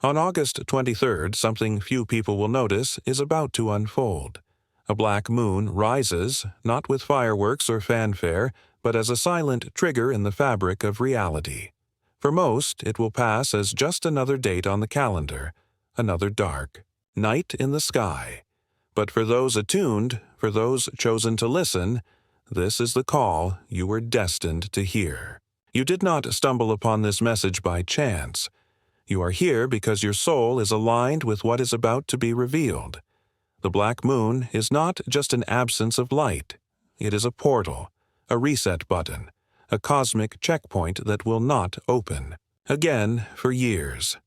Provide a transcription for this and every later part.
On August 23rd, something few people will notice is about to unfold. A black moon rises, not with fireworks or fanfare, but as a silent trigger in the fabric of reality. For most, it will pass as just another date on the calendar, another dark night in the sky. But for those attuned, for those chosen to listen, this is the call you were destined to hear. You did not stumble upon this message by chance. You are here because your soul is aligned with what is about to be revealed. The black moon is not just an absence of light. It is a portal, a reset button, a cosmic checkpoint that will not open again for years.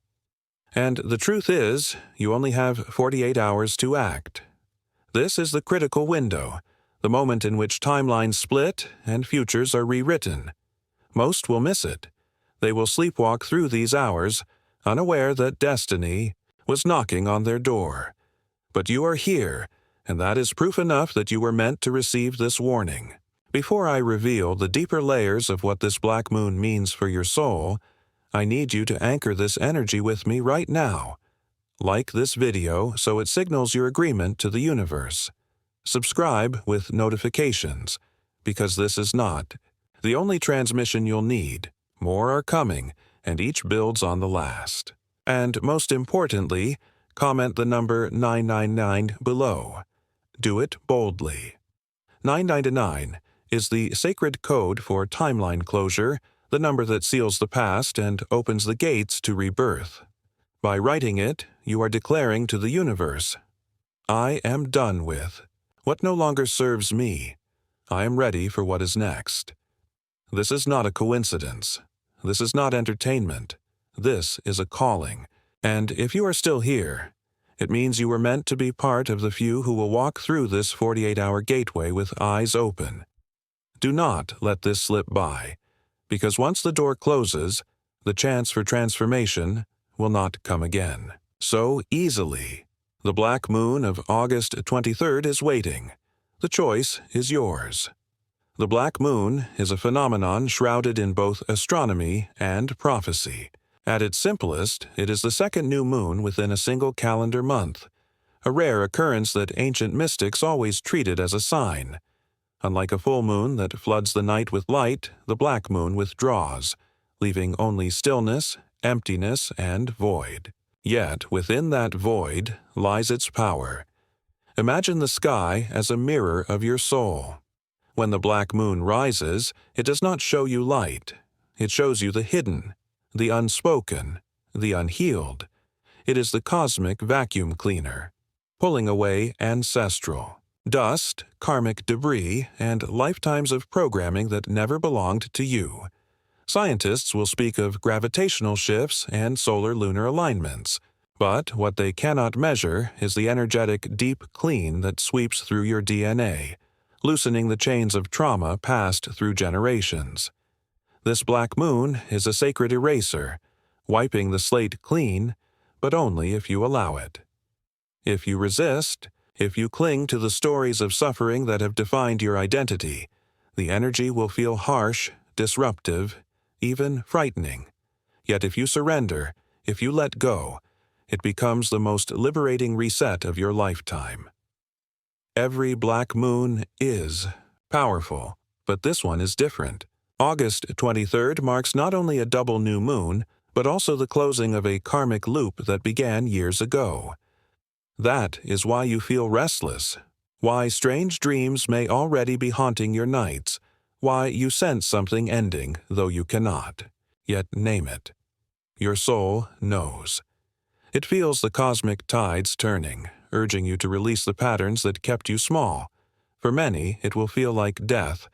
And the truth is, you only have 48 hours to act. This is the critical window, the moment in which timelines split and futures are rewritten. Most will miss it. They will sleepwalk through these hours, unaware that destiny was knocking on their door. But you are here, and that is proof enough that you were meant to receive this warning. Before I reveal the deeper layers of what this black moon means for your soul, I need you to anchor this energy with me right now. Like this video so it signals your agreement to the universe. Subscribe with notifications, because this is not the only transmission you'll need. More are coming, and each builds on the last. And most importantly, comment the number 999 below. Do it boldly. 999 is the sacred code for timeline closure, the number that seals the past and opens the gates to rebirth. By writing it, you are declaring to the universe, I am done with what no longer serves me. I am ready for what is next. This is not a coincidence. This is not entertainment. This is a calling. And if you are still here, it means you were meant to be part of the few who will walk through this 48-hour gateway with eyes open. Do not let this slip by, because once the door closes, the chance for transformation will not come again so easily. The black moon of August 23rd is waiting. The choice is yours. The black moon is a phenomenon shrouded in both astronomy and prophecy. At its simplest, it is the second new moon within a single calendar month, a rare occurrence that ancient mystics always treated as a sign. Unlike a full moon that floods the night with light, the black moon withdraws, leaving only stillness, emptiness, and void. Yet within that void lies its power. Imagine the sky as a mirror of your soul. When the black moon rises, it does not show you light. It shows you the hidden, the unspoken, the unhealed. It is the cosmic vacuum cleaner, pulling away ancestral dust, karmic debris, and lifetimes of programming that never belonged to you. Scientists will speak of gravitational shifts and solar-lunar alignments, but what they cannot measure is the energetic deep clean that sweeps through your DNA, loosening the chains of trauma passed through generations. This black moon is a sacred eraser, wiping the slate clean, but only if you allow it. If you resist, if you cling to the stories of suffering that have defined your identity, the energy will feel harsh, disruptive, even frightening. Yet if you surrender, if you let go, it becomes the most liberating reset of your lifetime. Every black moon is powerful, but this one is different. August 23rd marks not only a double new moon, but also the closing of a karmic loop that began years ago. That is why you feel restless, why strange dreams may already be haunting your nights, why you sense something ending, though you cannot yet name it. Your soul knows. It feels the cosmic tides turning, urging you to release the patterns that kept you small. For many, it will feel like death,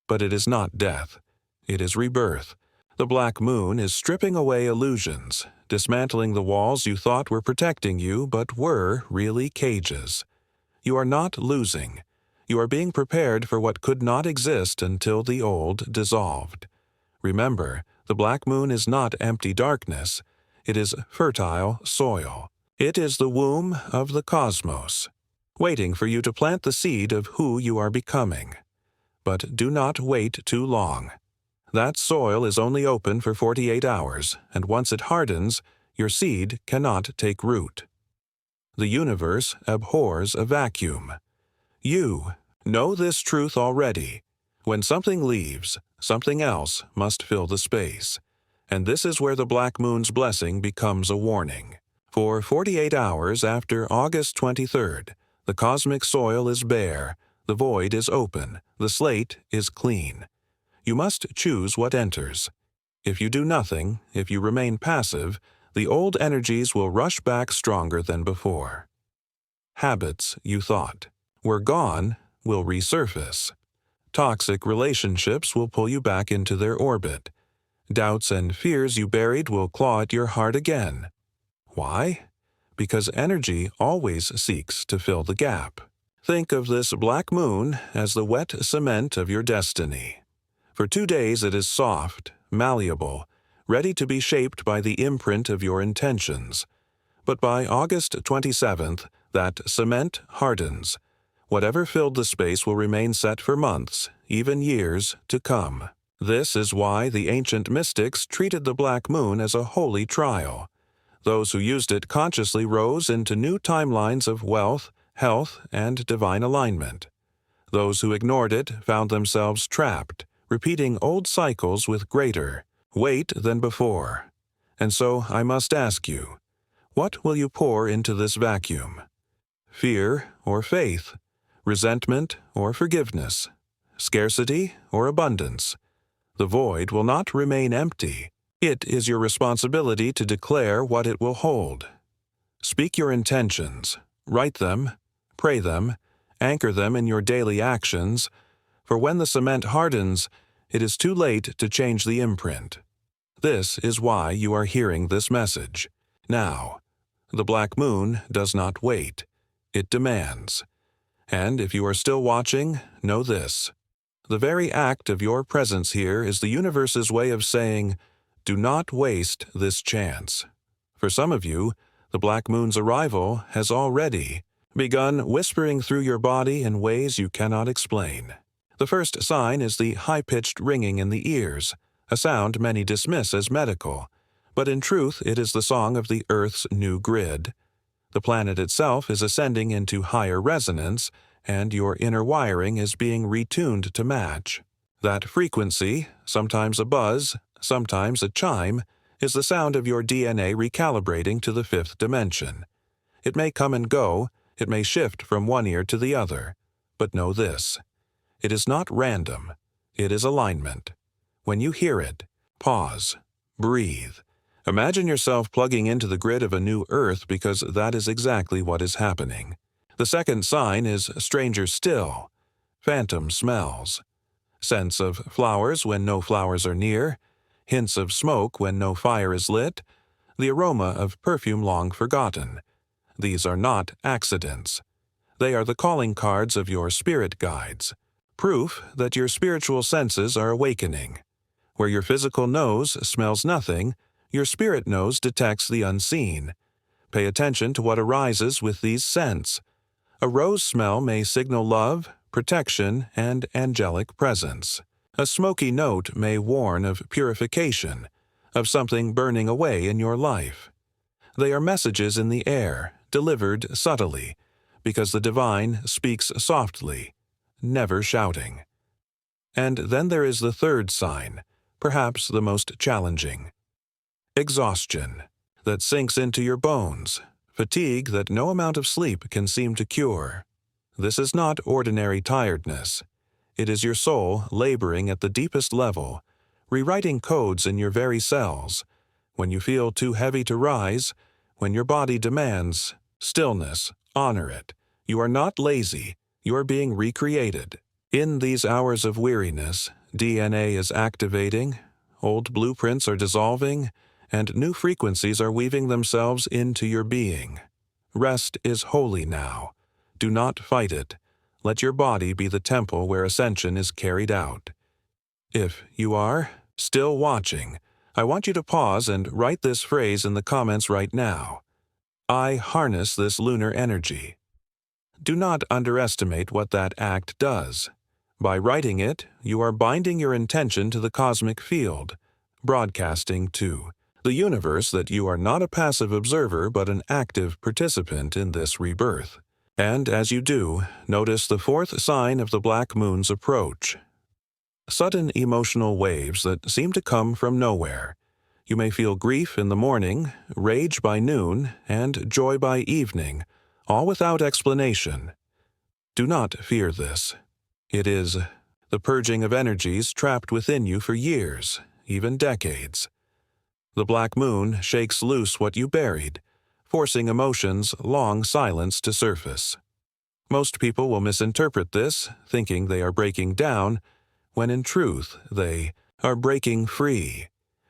but it is not death. It is rebirth. The black moon is stripping away illusions, dismantling the walls you thought were protecting you but were really cages. You are not losing. You are being prepared for what could not exist until the old dissolved. Remember, the black moon is not empty darkness. It is fertile soil. It is the womb of the cosmos, waiting for you to plant the seed of who you are becoming. But do not wait too long. That soil is only open for 48 hours, and once it hardens, your seed cannot take root. The universe abhors a vacuum. You know this truth already. When something leaves, something else must fill the space. And this is where the black moon's blessing becomes a warning. For 48 hours after August 23rd, the cosmic soil is bare, the void is open, the slate is clean. You must choose what enters. If you do nothing, if you remain passive, the old energies will rush back stronger than before. Habits you thought were gone will resurface. Toxic relationships will pull you back into their orbit. Doubts and fears you buried will claw at your heart again. Why? Because energy always seeks to fill the gap. Think of this black moon as the wet cement of your destiny. For 2 days it is soft, malleable, ready to be shaped by the imprint of your intentions. But by August 27th, that cement hardens. Whatever filled the space will remain set for months, even years, to come. This is why the ancient mystics treated the black moon as a holy trial. Those who used it consciously rose into new timelines of wealth, health, and divine alignment. Those who ignored it found themselves trapped, repeating old cycles with greater weight than before. And so I must ask you, what will you pour into this vacuum? Fear or faith? Resentment or forgiveness? Scarcity or abundance? The void will not remain empty. It is your responsibility to declare what it will hold. Speak your intentions, write them, pray them, anchor them in your daily actions, for when the cement hardens, it is too late to change the imprint. This is why you are hearing this message. Now, the black moon does not wait. It demands. And if you are still watching, know this. The very act of your presence here is the universe's way of saying, do not waste this chance. For some of you, the black moon's arrival has already begun whispering through your body in ways you cannot explain. The first sign is the high-pitched ringing in the ears, a sound many dismiss as medical, but in truth it is the song of the Earth's new grid. The planet itself is ascending into higher resonance, and your inner wiring is being retuned to match. That frequency, sometimes a buzz, sometimes a chime, is the sound of your DNA recalibrating to the 5th dimension. It may come and go, it may shift from one ear to the other, but know this. It is not random, it is alignment. When you hear it, pause, breathe. Imagine yourself plugging into the grid of a new Earth because that is exactly what is happening. The second sign is stranger still, phantom smells. Scents of flowers when no flowers are near, hints of smoke when no fire is lit, the aroma of perfume long forgotten. These are not accidents. They are the calling cards of your spirit guides, proof that your spiritual senses are awakening. Where your physical nose smells nothing, your spirit nose detects the unseen. Pay attention to what arises with these scents. A rose smell may signal love, protection, and angelic presence. A smoky note may warn of purification, of something burning away in your life. They are messages in the air, delivered subtly, because the divine speaks softly, never shouting. And then there is the third sign, perhaps the most challenging. Exhaustion, that sinks into your bones, fatigue that no amount of sleep can seem to cure. This is not ordinary tiredness. It is your soul laboring at the deepest level, rewriting codes in your very cells. When you feel too heavy to rise, when your body demands stillness, honor it. You are not lazy, you are being recreated. In these hours of weariness, DNA is activating, old blueprints are dissolving, and new frequencies are weaving themselves into your being. Rest is holy now. Do not fight it. Let your body be the temple where ascension is carried out. If you are still watching, I want you to pause and write this phrase in the comments right now. I harness this lunar energy. Do not underestimate what that act does. By writing it, you are binding your intention to the cosmic field, broadcasting to the universe that you are not a passive observer but an active participant in this rebirth. And as you do, notice the fourth sign of the black moon's approach. Sudden emotional waves that seem to come from nowhere. You may feel grief in the morning, rage by noon, and joy by evening, all without explanation. Do not fear this. It is the purging of energies trapped within you for years, even decades. The black moon shakes loose what you buried, forcing emotions long silenced to surface. Most people will misinterpret this, thinking they are breaking down, when in truth they are breaking free.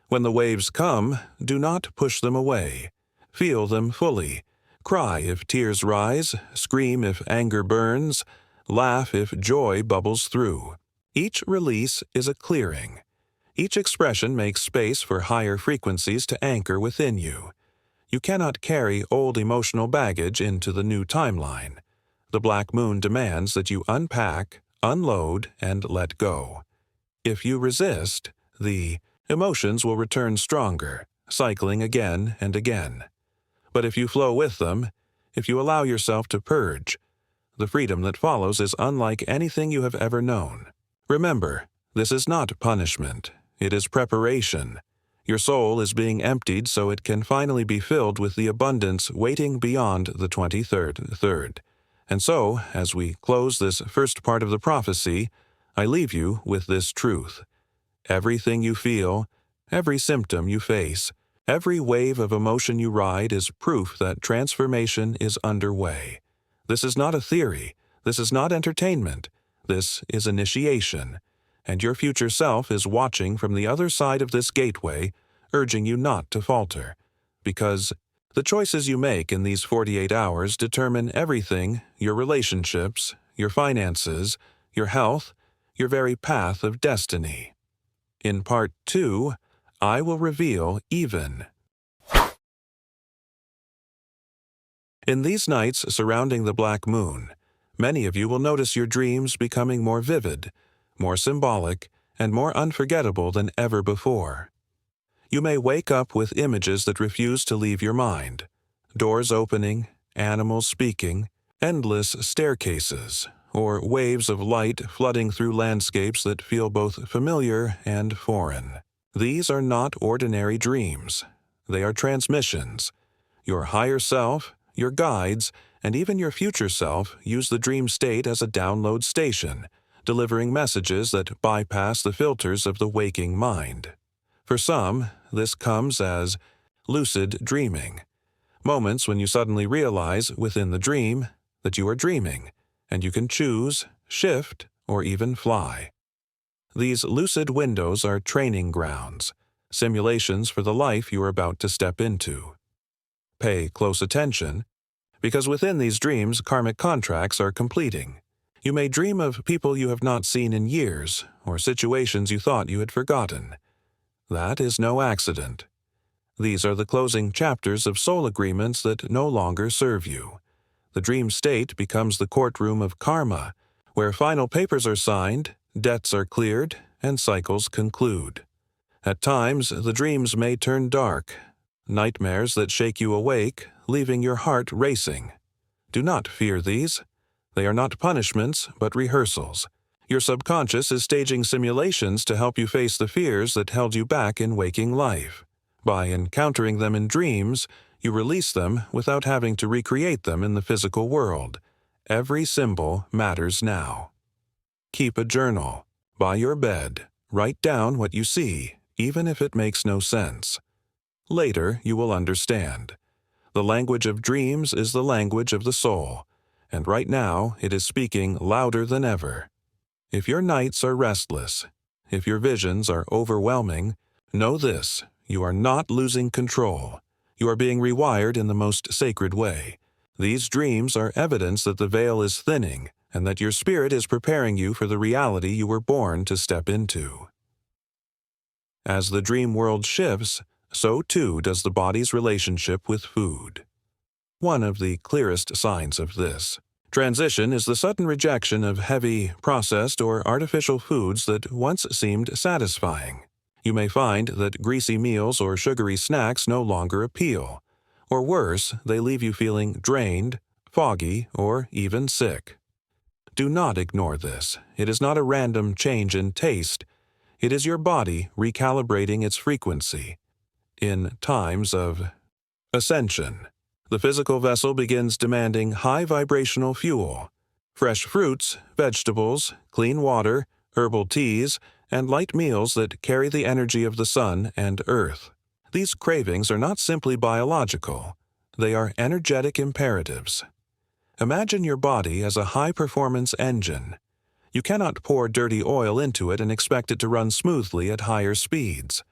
When the waves come, do not push them away. Feel them fully. Cry if tears rise, scream if anger burns, laugh if joy bubbles through. Each release is a clearing. Each expression makes space for higher frequencies to anchor within you. You cannot carry old emotional baggage into the new timeline. The black moon demands that you unpack, unload, and let go. If you resist, the emotions will return stronger, cycling again and again. But if you flow with them, if you allow yourself to purge, the freedom that follows is unlike anything you have ever known. Remember, this is not punishment. It is preparation. Your soul is being emptied so it can finally be filled with the abundance waiting beyond the 23rd third. And so, as we close this first part of the prophecy, I leave you with this truth. Everything you feel, every symptom you face, every wave of emotion you ride is proof that transformation is underway. This is not a theory. This is not entertainment. This is initiation. And your future self is watching from the other side of this gateway, urging you not to falter. Because the choices you make in these 48 hours determine everything: your relationships, your finances, your health, your very path of destiny. In Part 2, I will reveal even. In these nights surrounding the black moon, many of you will notice your dreams becoming more vivid, more symbolic, and more unforgettable than ever before. You may wake up with images that refuse to leave your mind: doors opening, animals speaking, endless staircases, or waves of light flooding through landscapes that feel both familiar and foreign. These are not ordinary dreams. They are transmissions. Your higher self, your guides, and even your future self use the dream state as a download station, delivering messages that bypass the filters of the waking mind. For some, this comes as lucid dreaming, moments when you suddenly realize within the dream that you are dreaming, and you can choose, shift, or even fly. These lucid windows are training grounds, simulations for the life you are about to step into. Pay close attention, because within these dreams karmic contracts are completing. You may dream of people you have not seen in years, or situations you thought you had forgotten. That is no accident. These are the closing chapters of soul agreements that no longer serve you. The dream state becomes the courtroom of karma, where final papers are signed, debts are cleared, and cycles conclude. At times, the dreams may turn dark, nightmares that shake you awake, leaving your heart racing. Do not fear these. They are not punishments, but rehearsals. Your subconscious is staging simulations to help you face the fears that held you back in waking life. By encountering them in dreams, you release them without having to recreate them in the physical world. Every symbol matters now. Keep a journal. By your bed, write down what you see, even if it makes no sense. Later, you will understand. The language of dreams is the language of the soul, and right now it is speaking louder than ever. If your nights are restless, if your visions are overwhelming, know this: you are not losing control. You are being rewired in the most sacred way. These dreams are evidence that the veil is thinning and that your spirit is preparing you for the reality you were born to step into. As the dream world shifts, so too does the body's relationship with food. One of the clearest signs of this transition is the sudden rejection of heavy, processed, or artificial foods that once seemed satisfying. You may find that greasy meals or sugary snacks no longer appeal, or worse, they leave you feeling drained, foggy, or even sick. Do not ignore this. It is not a random change in taste. It is your body recalibrating its frequency. In times of Ascension, the physical vessel begins demanding high vibrational fuel. Fresh fruits, vegetables, clean water, herbal teas, and light meals that carry the energy of the sun and earth. These cravings are not simply biological. They are energetic imperatives. Imagine your body as a high-performance engine. You cannot pour dirty oil into it and expect it to run smoothly at higher speeds.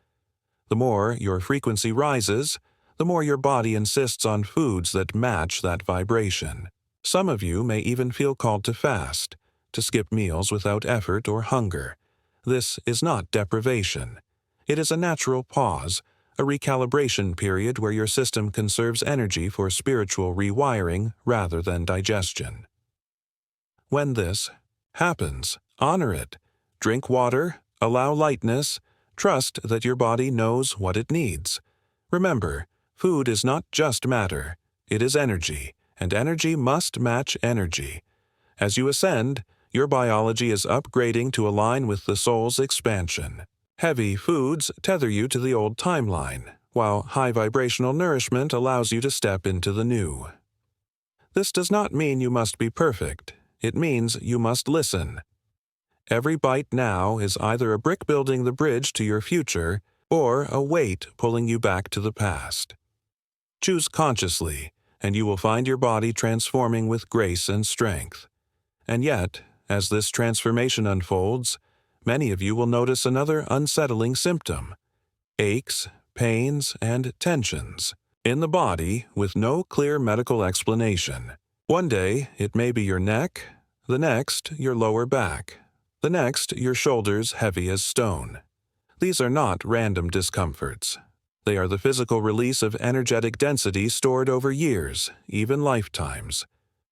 The more your frequency rises, the more your body insists on foods that match that vibration. Some of you may even feel called to fast, to skip meals without effort or hunger. This is not deprivation. It is a natural pause, a recalibration period where your system conserves energy for spiritual rewiring rather than digestion. When this happens, honor it. Drink water, allow lightness, trust that your body knows what it needs. Remember, food is not just matter, it is energy, and energy must match energy. As you ascend, your biology is upgrading to align with the soul's expansion. Heavy foods tether you to the old timeline, while high vibrational nourishment allows you to step into the new. This does not mean you must be perfect. It means you must listen. Every bite now is either a brick building the bridge to your future or a weight pulling you back to the past. Choose consciously, and you will find your body transforming with grace and strength. And yet, as this transformation unfolds, many of you will notice another unsettling symptom: aches, pains, and tensions in the body with no clear medical explanation. One day, it may be your neck, the next, your lower back, the next, your shoulders heavy as stone. These are not random discomforts. They are the physical release of energetic density stored over years, even lifetimes.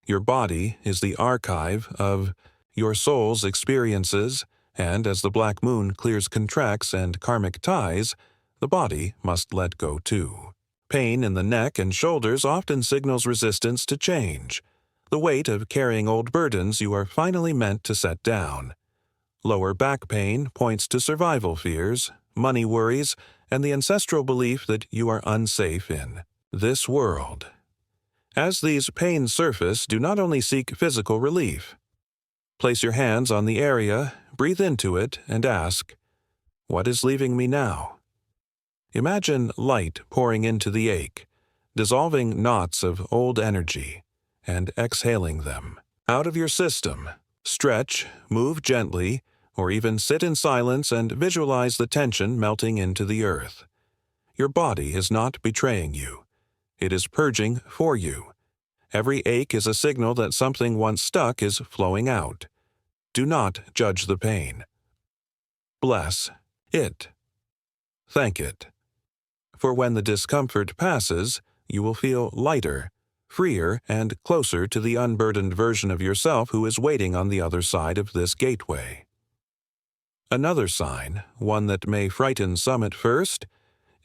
Your body is the archive of your soul's experiences, and as the black moon clears contracts and karmic ties, the body must let go too. Pain in the neck and shoulders often signals resistance to change, the weight of carrying old burdens you are finally meant to set down. Lower back pain points to survival fears, money worries, and the ancestral belief that you are unsafe in this world. As these pains surface, do not only seek physical relief. Place your hands on the area, breathe into it, and ask, "What is leaving me now?" Imagine light pouring into the ache, dissolving knots of old energy, and exhaling them out of your system. Stretch, move gently, or even sit in silence and visualize the tension melting into the earth. Your body is not betraying you. It is purging for you. Every ache is a signal that something once stuck is flowing out. Do not judge the pain. Bless it. Thank it. For when the discomfort passes, you will feel lighter, freer, and closer to the unburdened version of yourself who is waiting on the other side of this gateway. Another sign, one that may frighten some at first,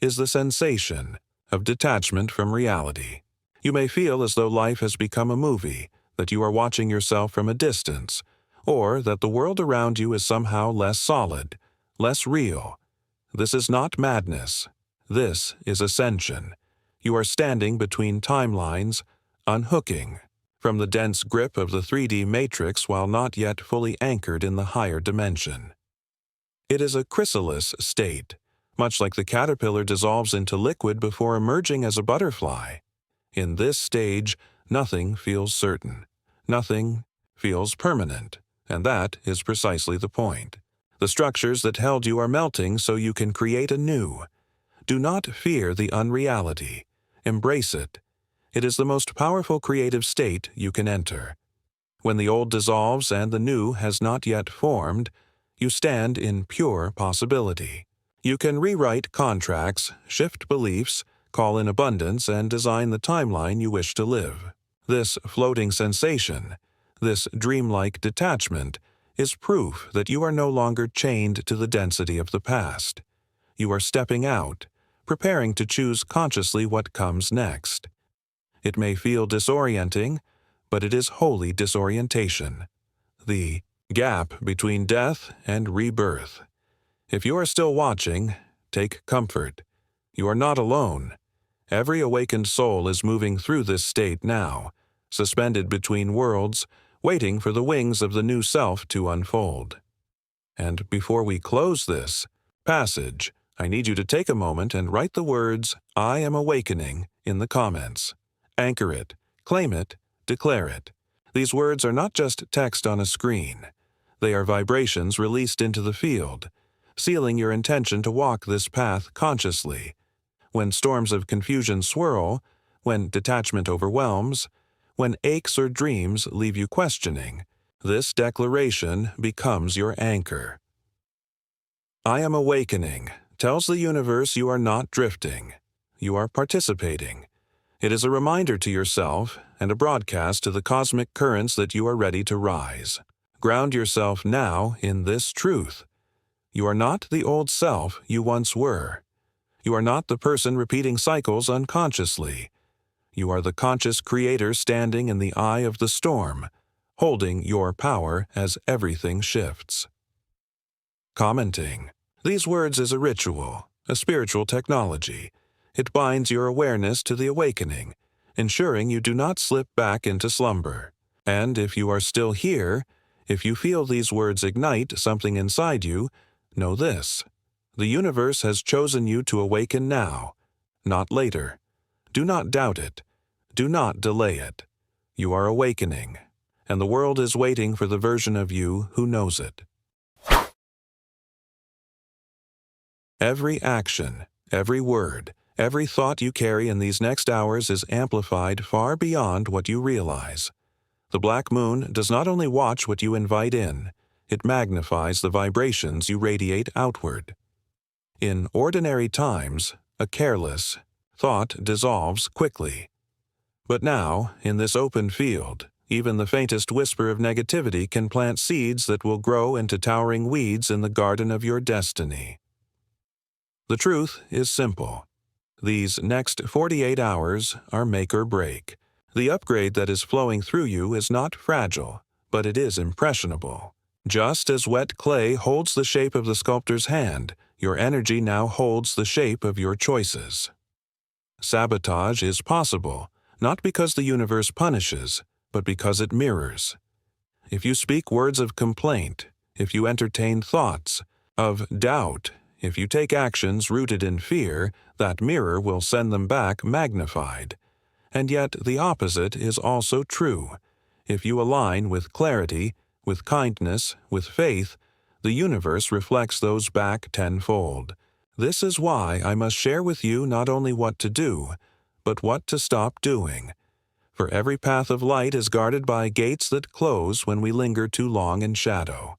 is the sensation of detachment from reality. You may feel as though life has become a movie, that you are watching yourself from a distance, or that the world around you is somehow less solid, less real. This is not madness. This is ascension. You are standing between timelines, unhooking from the dense grip of the 3D matrix while not yet fully anchored in the higher dimension. It is a chrysalis state, much like the caterpillar dissolves into liquid before emerging as a butterfly. In this stage, nothing feels certain. Nothing feels permanent, and that is precisely the point. The structures that held you are melting so you can create anew. Do not fear the unreality. Embrace it. It is the most powerful creative state you can enter. When the old dissolves and the new has not yet formed, you stand in pure possibility. You can rewrite contracts, shift beliefs, call in abundance, and design the timeline you wish to live. This floating sensation, this dreamlike detachment, is proof that you are no longer chained to the density of the past. you are stepping out, preparing to choose consciously what comes next. It may feel disorienting, but it is wholly disorientation. The gap between death and rebirth. If you are still watching, take comfort. You are not alone. Every awakened soul is moving through this state now, suspended between worlds, waiting for the wings of the new self to unfold. And before we close this passage, I need you to take a moment and write the words, "I am awakening," in the comments. Anchor it, claim it, declare it. These words are not just text on a screen. They are vibrations released into the field, sealing your intention to walk this path consciously. When storms of confusion swirl, when detachment overwhelms, when aches or dreams leave you questioning, this declaration becomes your anchor. I am awakening tells the universe you are not drifting. You are participating. It is a reminder to yourself and a broadcast to the cosmic currents that you are ready to rise. Ground yourself now in this truth. You are not the old self you once were. You are not the person repeating cycles unconsciously. You are the conscious creator standing in the eye of the storm, holding your power as everything shifts. Commenting. These words is a ritual, a spiritual technology. It binds your awareness to the awakening, ensuring you do not slip back into slumber. And if you are still here, if you feel these words ignite something inside you, know this. The universe has chosen you to awaken now, not later. Do not doubt it. Do not delay it. You are awakening, and the world is waiting for the version of you who knows it. Every action, every word, every thought you carry in these next hours is amplified far beyond what you realize. The black moon does not only watch what you invite in, it magnifies the vibrations you radiate outward. In ordinary times, a careless thought dissolves quickly. But now, in this open field, even the faintest whisper of negativity can plant seeds that will grow into towering weeds in the garden of your destiny. The truth is simple. These next 48 hours are make or break. The upgrade that is flowing through you is not fragile, but it is impressionable. Just as wet clay holds the shape of the sculptor's hand, your energy now holds the shape of your choices. Sabotage is possible, not because the universe punishes, but because it mirrors. If you speak words of complaint, if you entertain thoughts of doubt, if you take actions rooted in fear, that mirror will send them back magnified. And yet the opposite is also true. If you align with clarity, with kindness, with faith, the universe reflects those back tenfold. This is why I must share with you not only what to do, but what to stop doing. For every path of light is guarded by gates that close when we linger too long in shadow.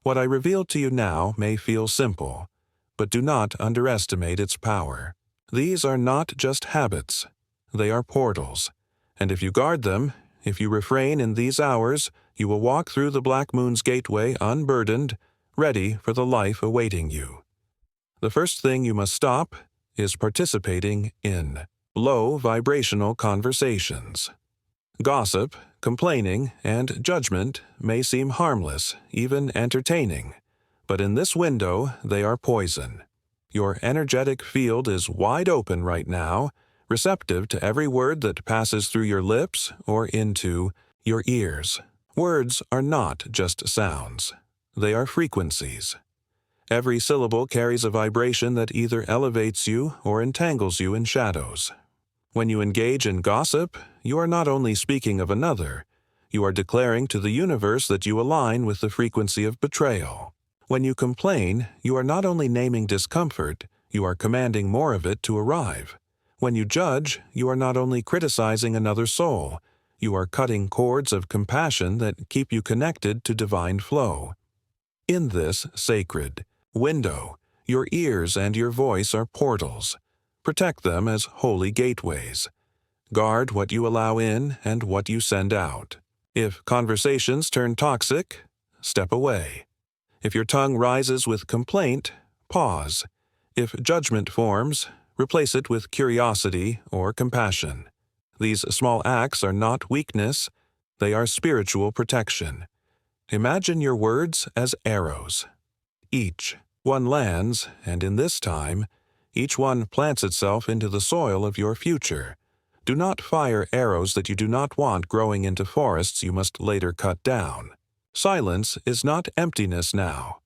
What I reveal to you now may feel simple, but do not underestimate its power. These are not just habits. They are portals. And if you guard them, if you refrain in these hours, you will walk through the black moon's gateway unburdened, ready for the life awaiting you. The first thing you must stop is participating in low vibrational conversations. Gossip, complaining, and judgment may seem harmless, even entertaining. But in this window, they are poison. Your energetic field is wide open right now, receptive to every word that passes through your lips or into your ears. Words are not just sounds. They are frequencies. Every syllable carries a vibration that either elevates you or entangles you in shadows. When you engage in gossip, you are not only speaking of another, you are declaring to the universe that you align with the frequency of betrayal. When you complain, you are not only naming discomfort, you are commanding more of it to arrive. When you judge, you are not only criticizing another soul, you are cutting cords of compassion that keep you connected to divine flow. In this sacred window, your ears and your voice are portals. Protect them as holy gateways. Guard what you allow in and what you send out. If conversations turn toxic, step away. If your tongue rises with complaint, pause. If judgment forms, replace it with curiosity or compassion. These small acts are not weakness, they are spiritual protection. Imagine your words as arrows. Each one lands, and in this time, each one plants itself into the soil of your future. Do not fire arrows that you do not want growing into forests you must later cut down. Silence is not emptiness now.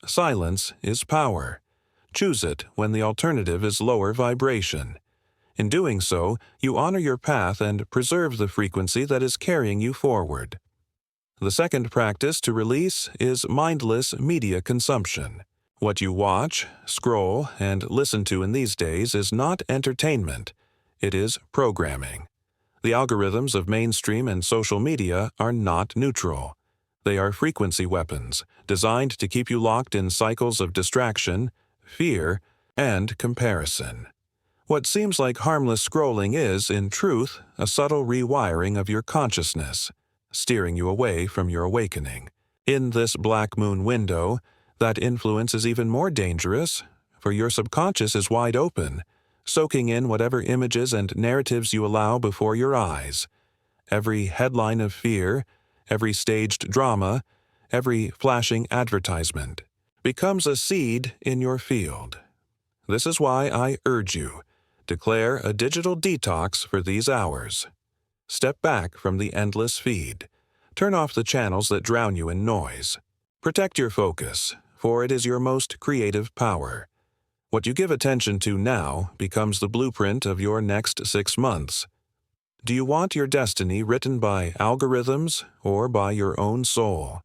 Silence is power. Choose it when the alternative is lower vibration. In doing so, you honor your path and preserve the frequency that is carrying you forward. The second practice to release is mindless media consumption. What you watch, scroll, and listen to in these days is not entertainment. It is programming. The algorithms of mainstream and social media are not neutral. They are frequency weapons, designed to keep you locked in cycles of distraction, fear, and comparison. What seems like harmless scrolling is, in truth, a subtle rewiring of your consciousness, steering you away from your awakening. In this black moon window, that influence is even more dangerous, for your subconscious is wide open, soaking in whatever images and narratives you allow before your eyes. Every headline of fear, every staged drama, every flashing advertisement becomes a seed in your field. This is why I urge you, declare a digital detox for these hours. Step back from the endless feed. Turn off the channels that drown you in noise. Protect your focus, for it is your most creative power. What you give attention to now becomes the blueprint of your next 6 months. Do you want your destiny written by algorithms or by your own soul?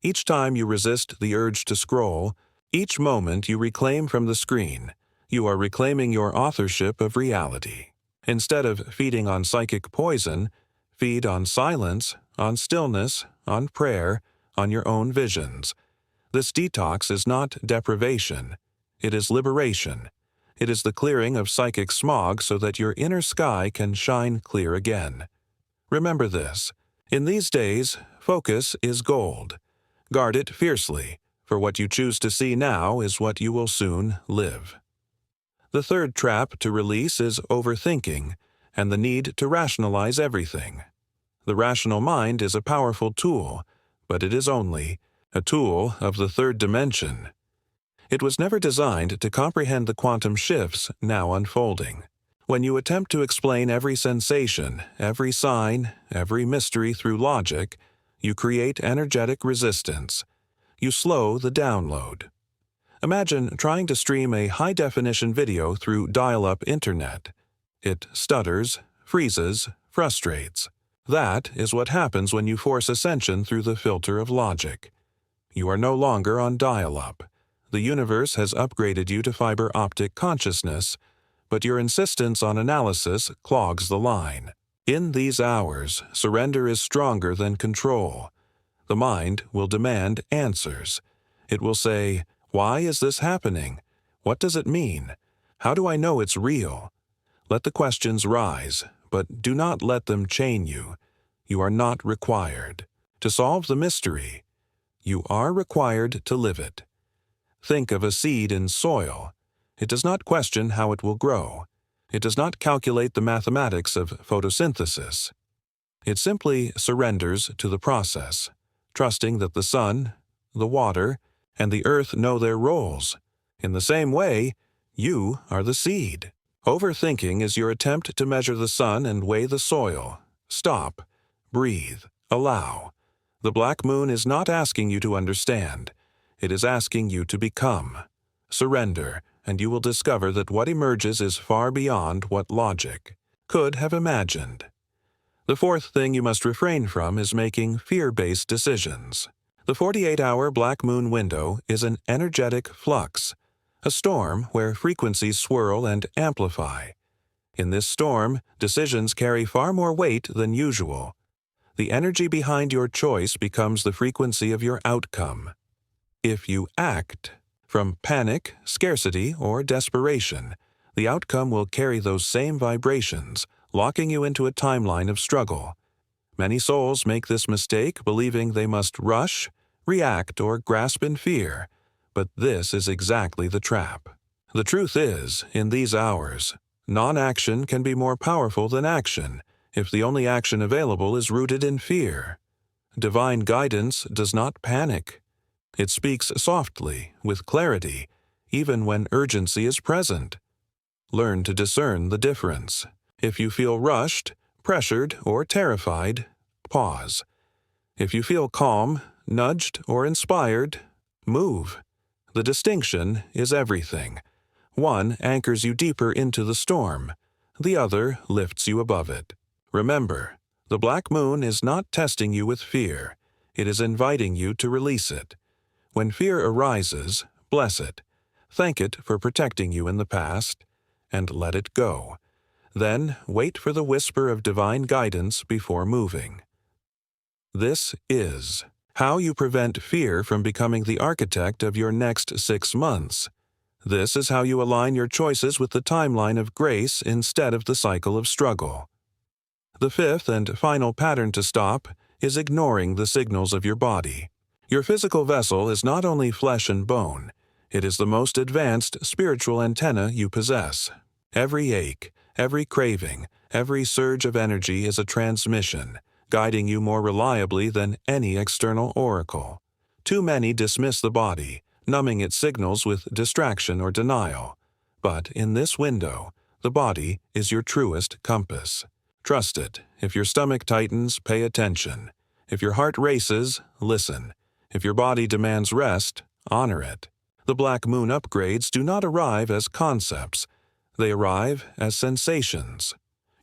Each time you resist the urge to scroll, each moment you reclaim from the screen, you are reclaiming your authorship of reality. Instead of feeding on psychic poison, feed on silence, on stillness, on prayer, on your own visions. This detox is not deprivation. It is liberation. It is the clearing of psychic smog so that your inner sky can shine clear again. Remember this. In these days, focus is gold. Guard it fiercely, for what you choose to see now is what you will soon live. The third trap to release is overthinking and the need to rationalize everything. The rational mind is a powerful tool, but it is only a tool of the third dimension. It was never designed to comprehend the quantum shifts now unfolding. When you attempt to explain every sensation, every sign, every mystery through logic, you create energetic resistance. You slow the download. Imagine trying to stream a high-definition video through dial-up internet. It stutters, freezes, frustrates. That is what happens when you force ascension through the filter of logic. You are no longer on dial-up. The universe has upgraded you to fiber optic consciousness, but your insistence on analysis clogs the line. In these hours, surrender is stronger than control. The mind will demand answers. It will say, "Why is this happening? What does it mean? How do I know it's real?" Let the questions rise, but do not let them chain you. You are not required to solve the mystery. You are required to live it. Think of a seed in soil. It does not question how it will grow. It does not calculate the mathematics of photosynthesis. It simply surrenders to the process, trusting that the sun, the water, and the earth know their roles. In the same way, you are the seed. Overthinking is your attempt to measure the sun and weigh the soil. Stop. Breathe. Allow. The black moon is not asking you to understand. It is asking you to become. Surrender, and you will discover that what emerges is far beyond what logic could have imagined. The fourth thing you must refrain from is making fear-based decisions. The 48-hour black moon window is an energetic flux, a storm where frequencies swirl and amplify. In this storm, decisions carry far more weight than usual. The energy behind your choice becomes the frequency of your outcome. If you act from panic, scarcity, or desperation, the outcome will carry those same vibrations, locking you into a timeline of struggle. Many souls make this mistake believing they must rush, react, or grasp in fear, but this is exactly the trap. The truth is, in these hours, non-action can be more powerful than action if the only action available is rooted in fear. Divine guidance does not panic. It speaks softly, with clarity, even when urgency is present. Learn to discern the difference. If you feel rushed, pressured, or terrified, pause. If you feel calm, nudged, or inspired, move. The distinction is everything. One anchors you deeper into the storm. The other lifts you above it. Remember, the black moon is not testing you with fear. It is inviting you to release it. When fear arises, bless it. Thank it for protecting you in the past, and let it go. Then wait for the whisper of divine guidance before moving. This is how you prevent fear from becoming the architect of your next 6 months. This is how you align your choices with the timeline of grace instead of the cycle of struggle. The fifth and final pattern to stop is ignoring the signals of your body. Your physical vessel is not only flesh and bone, it is the most advanced spiritual antenna you possess. Every ache, every craving, every surge of energy is a transmission, guiding you more reliably than any external oracle. Too many dismiss the body, numbing its signals with distraction or denial. But in this window, the body is your truest compass. Trust it. If your stomach tightens, pay attention. If your heart races, listen. If your body demands rest, honor it. The black moon upgrades do not arrive as concepts. They arrive as sensations.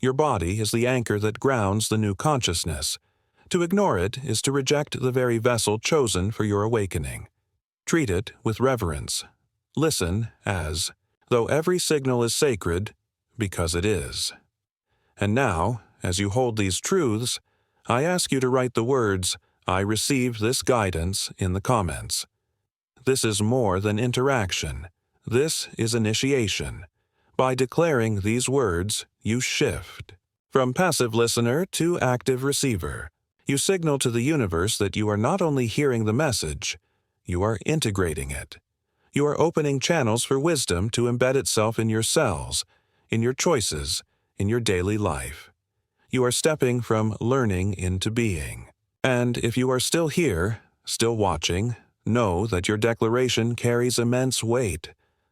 Your body is the anchor that grounds the new consciousness. To ignore it is to reject the very vessel chosen for your awakening. Treat it with reverence. Listen as, though every signal is sacred, because it is. And now, as you hold these truths, I ask you to write the words, "I receive this guidance," in the comments. This is more than interaction. This is initiation. By declaring these words, you shift. From passive listener to active receiver. You signal to the universe that you are not only hearing the message, you are integrating it. You are opening channels for wisdom to embed itself in your cells, in your choices, in your daily life. You are stepping from learning into being. And if you are still here, still watching, know that your declaration carries immense weight.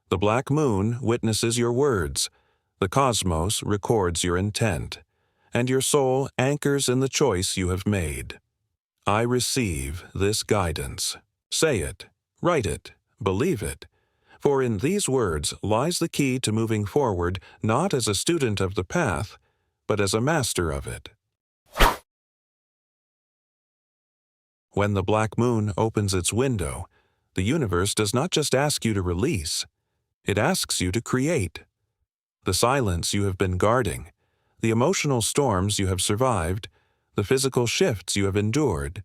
The black moon witnesses your words, the cosmos records your intent, and your soul anchors in the choice you have made. I receive this guidance. Say it, write it, believe it. For in these words lies the key to moving forward not as a student of the path, but as a master of it. When the black moon opens its window, the universe does not just ask you to release, it asks you to create. The silence you have been guarding, the emotional storms you have survived, the physical shifts you have endured,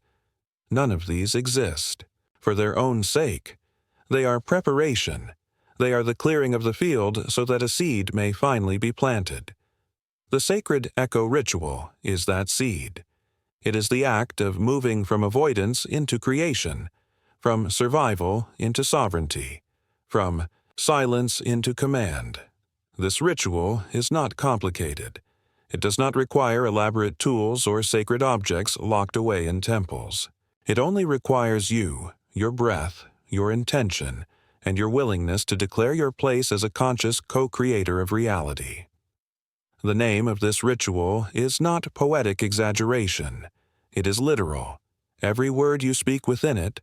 none of these exist. For their own sake. They are preparation. They are the clearing of the field so that a seed may finally be planted. The sacred echo ritual is that seed. It is the act of moving from avoidance into creation, from survival into sovereignty, from silence into command. This ritual is not complicated. It does not require elaborate tools or sacred objects locked away in temples. It only requires you, your breath, your intention, and your willingness to declare your place as a conscious co-creator of reality. The name of this ritual is not poetic exaggeration. It is literal. Every word you speak within it,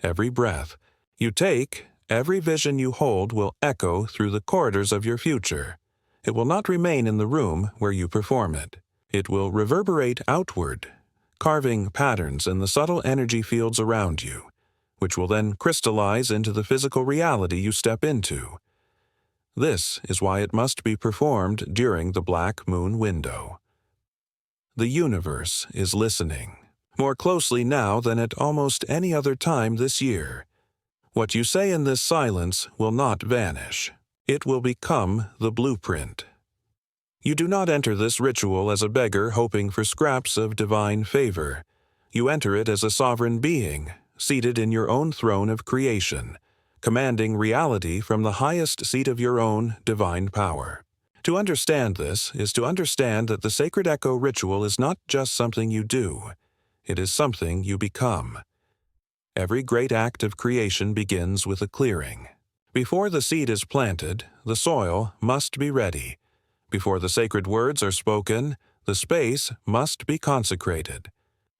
every breath you take, every vision you hold will echo through the corridors of your future. It will not remain in the room where you perform it. It will reverberate outward, carving patterns in the subtle energy fields around you, which will then crystallize into the physical reality you step into. This is why it must be performed during the black moon window. The universe is listening, more closely now than at almost any other time this year. What you say in this silence will not vanish. It will become the blueprint. You do not enter this ritual as a beggar hoping for scraps of divine favor. You enter it as a sovereign being, seated in your own throne of creation, commanding reality from the highest seat of your own divine power. To understand this is to understand that the Sacred Echo ritual is not just something you do, it is something you become. Every great act of creation begins with a clearing. Before the seed is planted, the soil must be ready. Before the sacred words are spoken, the space must be consecrated.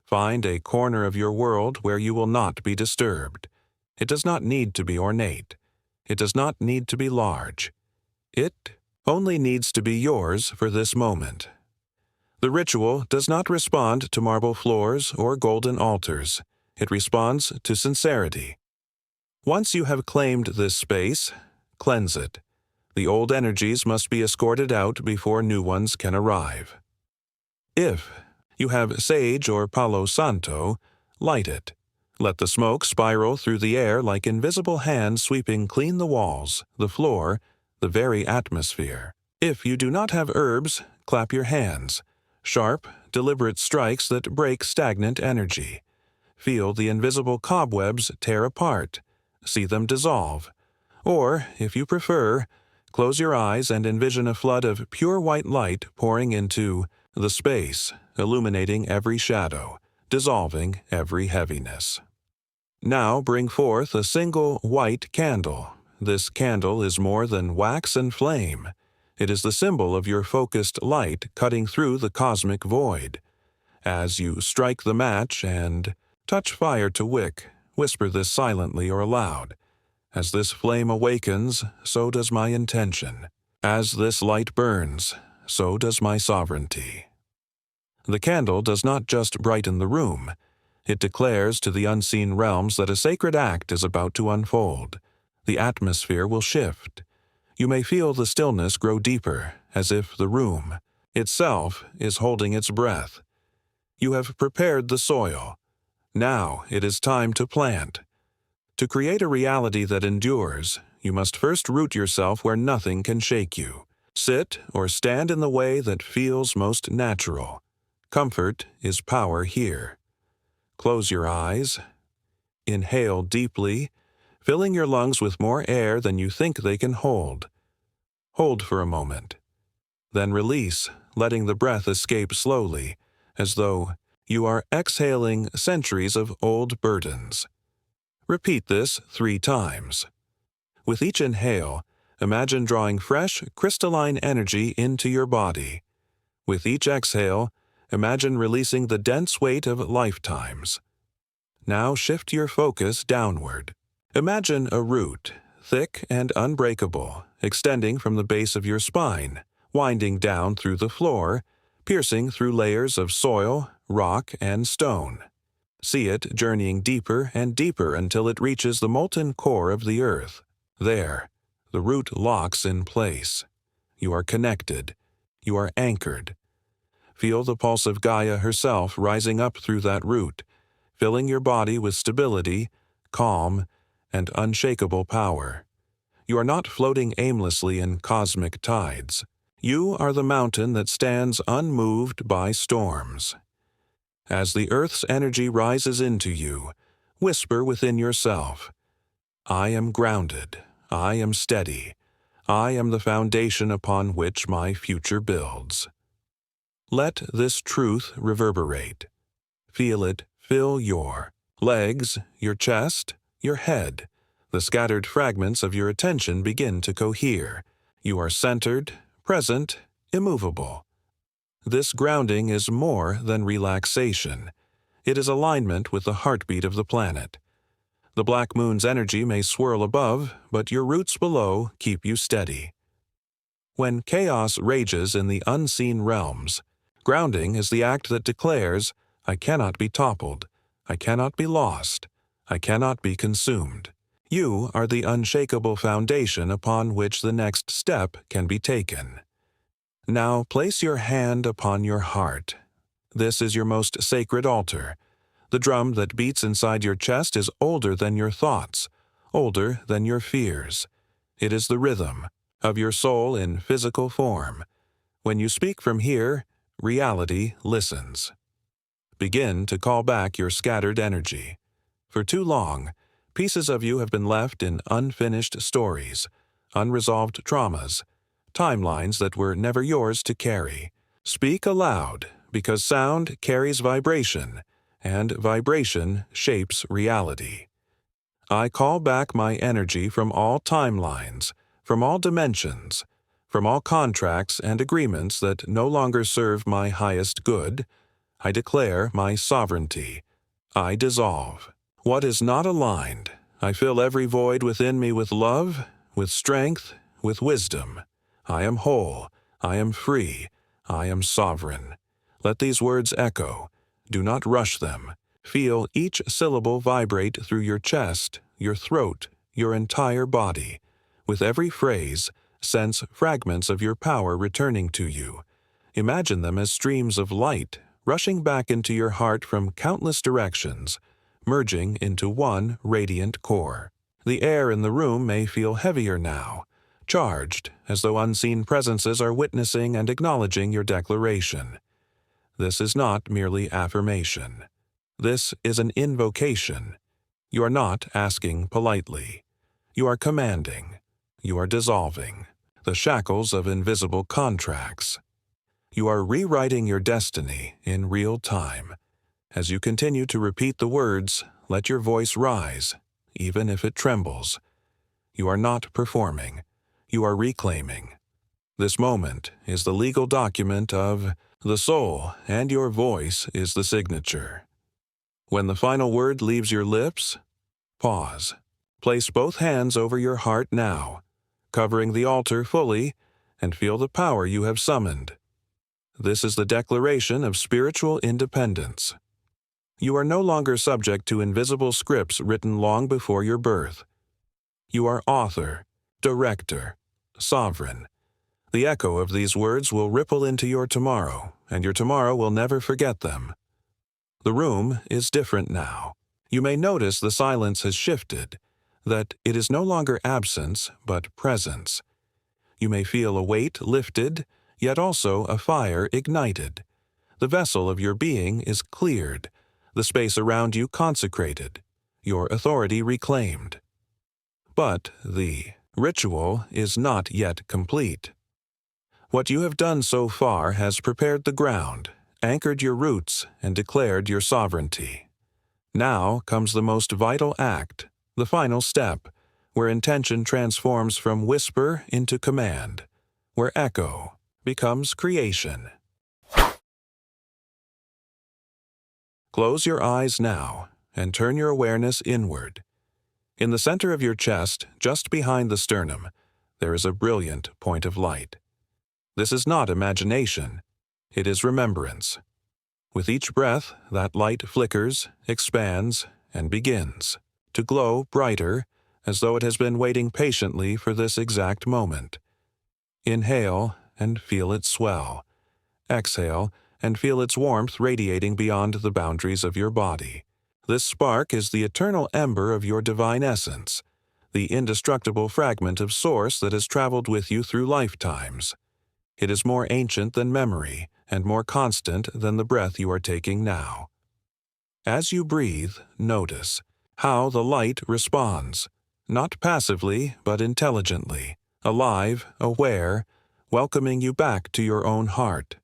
Find a corner of your world where you will not be disturbed. It does not need to be ornate. It does not need to be large. It only needs to be yours for this moment. The ritual does not respond to marble floors or golden altars. It responds to sincerity. Once you have claimed this space, cleanse it. The old energies must be escorted out before new ones can arrive. If you have sage or palo santo, light it. Let the smoke spiral through the air like invisible hands sweeping clean the walls, the floor, the very atmosphere. If you do not have herbs, clap your hands. Sharp, deliberate strikes that break stagnant energy. Feel the invisible cobwebs tear apart. See them dissolve. Or, if you prefer, close your eyes and envision a flood of pure white light pouring into the space, illuminating every shadow, dissolving every heaviness. Now bring forth a single white candle. This candle is more than wax and flame. It is the symbol of your focused light cutting through the cosmic void. As you strike the match and touch fire to wick, whisper this silently or aloud. As this flame awakens, so does my intention. As this light burns, so does my sovereignty. The candle does not just brighten the room. It declares to the unseen realms that a sacred act is about to unfold. The atmosphere will shift. You may feel the stillness grow deeper, as if the room itself is holding its breath. You have prepared the soil. Now it is time to plant. To create a reality that endures, you must first root yourself where nothing can shake you. Sit or stand in the way that feels most natural. Comfort is power here. Close your eyes. Inhale deeply, filling your lungs with more air than you think they can hold. Hold for a moment. Then release, letting the breath escape slowly, as though you are exhaling centuries of old burdens. Repeat this 3 times. With each inhale, imagine drawing fresh, crystalline energy into your body. With each exhale, imagine releasing the dense weight of lifetimes. Now shift your focus downward. Imagine a root, thick and unbreakable, extending from the base of your spine, winding down through the floor, piercing through layers of soil, rock, and stone. See it journeying deeper and deeper until it reaches the molten core of the earth. There, the root locks in place. You are connected. You are anchored. Feel the pulse of Gaia herself rising up through that root, filling your body with stability, calm, and unshakable power. You are not floating aimlessly in cosmic tides. You are the mountain that stands unmoved by storms. As the earth's energy rises into you, whisper within yourself, I am grounded, I am steady, I am the foundation upon which my future builds. Let this truth reverberate. Feel it fill your legs, your chest, your head. The scattered fragments of your attention begin to cohere. You are centered, present, immovable. This grounding is more than relaxation. It is alignment with the heartbeat of the planet. The black moon's energy may swirl above, but your roots below keep you steady. When chaos rages in the unseen realms, grounding is the act that declares, I cannot be toppled, I cannot be lost, I cannot be consumed. You are the unshakable foundation upon which the next step can be taken. Now place your hand upon your heart. This is your most sacred altar. The drum that beats inside your chest is older than your thoughts, older than your fears. It is the rhythm of your soul in physical form. When you speak from here, reality listens. Begin to call back your scattered energy. For too long, Pieces of you have been left in unfinished stories, unresolved traumas, timelines that were never yours to carry. Speak aloud, because sound carries vibration, and vibration shapes reality. I call back my energy from all timelines, from all dimensions, from all contracts and agreements that no longer serve my highest good. I declare my sovereignty. I dissolve what is not aligned. I fill every void within me with love, with strength, with wisdom. I am whole. I am free. I am sovereign. Let these words echo. Do not rush them. Feel each syllable vibrate through your chest, your throat, your entire body. With every phrase, sense fragments of your power returning to you. Imagine them as streams of light, rushing back into your heart from countless directions, merging into one radiant core. The air in the room may feel heavier now, charged, as though unseen presences are witnessing and acknowledging your declaration. This is not merely affirmation. This is an invocation. You are not asking politely. You are commanding. You are dissolving the shackles of invisible contracts. You are rewriting your destiny in real time. As you continue to repeat the words, let your voice rise, even if it trembles. You are not performing. You are reclaiming. This moment is the legal document of the soul, and your voice is the signature. When the final word leaves your lips, pause. Place both hands over your heart now, covering the altar fully, and feel the power you have summoned. This is the declaration of spiritual independence. You are no longer subject to invisible scripts written long before your birth. You are author, director, sovereign. The echo of these words will ripple into your tomorrow, and your tomorrow will never forget them. The room is different now. You may notice the silence has shifted, that it is no longer absence, but presence. You may feel a weight lifted, yet also a fire ignited. The vessel of your being is cleared, the space around you consecrated, your authority reclaimed. But the ritual is not yet complete. What you have done so far has prepared the ground, anchored your roots, and declared your sovereignty. Now comes the most vital act, the final step, where intention transforms from whisper into command, where echo becomes creation. Close your eyes now and turn your awareness inward. In the center of your chest, just behind the sternum, there is a brilliant point of light. This is not imagination, it is remembrance. With each breath, that light flickers, expands, and begins to glow brighter, as though it has been waiting patiently for this exact moment. Inhale and feel it swell. Exhale and feel its warmth radiating beyond the boundaries of your body. This spark is the eternal ember of your divine essence, the indestructible fragment of source that has traveled with you through lifetimes. It is more ancient than memory, and more constant than the breath you are taking now. As you breathe, notice how the light responds, not passively, but intelligently, alive, aware, welcoming you back to your own heart.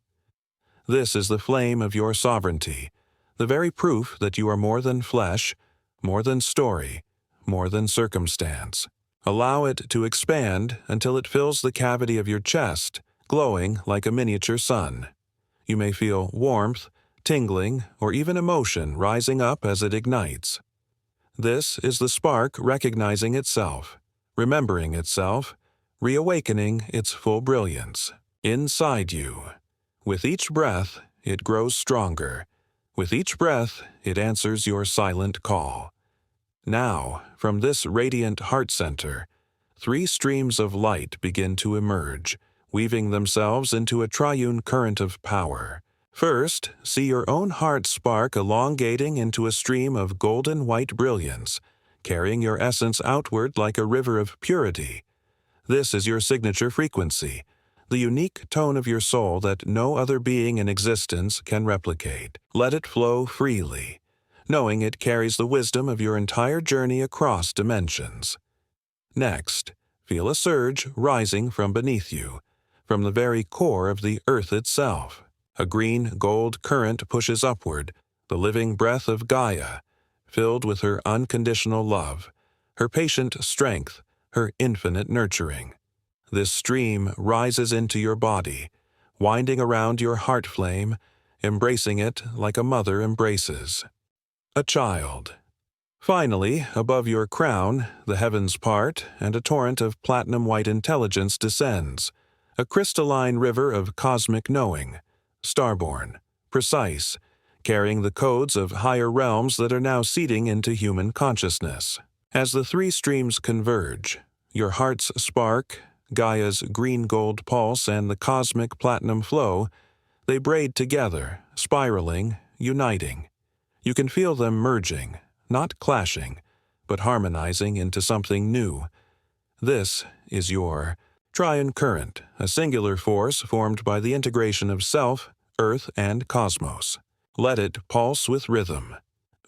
This is the flame of your sovereignty, the very proof that you are more than flesh, more than story, more than circumstance. Allow it to expand until it fills the cavity of your chest, glowing like a miniature sun. You may feel warmth, tingling, or even emotion rising up as it ignites. This is the spark recognizing itself, remembering itself, reawakening its full brilliance. Inside you. With each breath, it grows stronger. With each breath, it answers your silent call. Now, from this radiant heart center, 3 streams of light begin to emerge, weaving themselves into a triune current of power. First, see your own heart spark elongating into a stream of golden white brilliance, carrying your essence outward like a river of purity. This is your signature frequency, the unique tone of your soul that no other being in existence can replicate. Let it flow freely. knowing it carries the wisdom of your entire journey across dimensions. Next, feel a surge rising from beneath you, from the very core of the earth itself. A green-gold current pushes upward, the living breath of Gaia, filled with her unconditional love, her patient strength, her infinite nurturing. This stream rises into your body, winding around your heart flame, embracing it like a mother embraces a child. Finally, above your crown, the heavens part, and a torrent of platinum-white intelligence descends, a crystalline river of cosmic knowing, starborn, precise, carrying the codes of higher realms that are now seeding into human consciousness. As the three streams converge, your heart's spark, Gaia's green-gold pulse, and the cosmic platinum flow, they braid together, spiraling, uniting. You can feel them merging, not clashing, but harmonizing into something new. This is your Triune Current, a singular force formed by the integration of self, earth, and cosmos. Let it pulse with rhythm,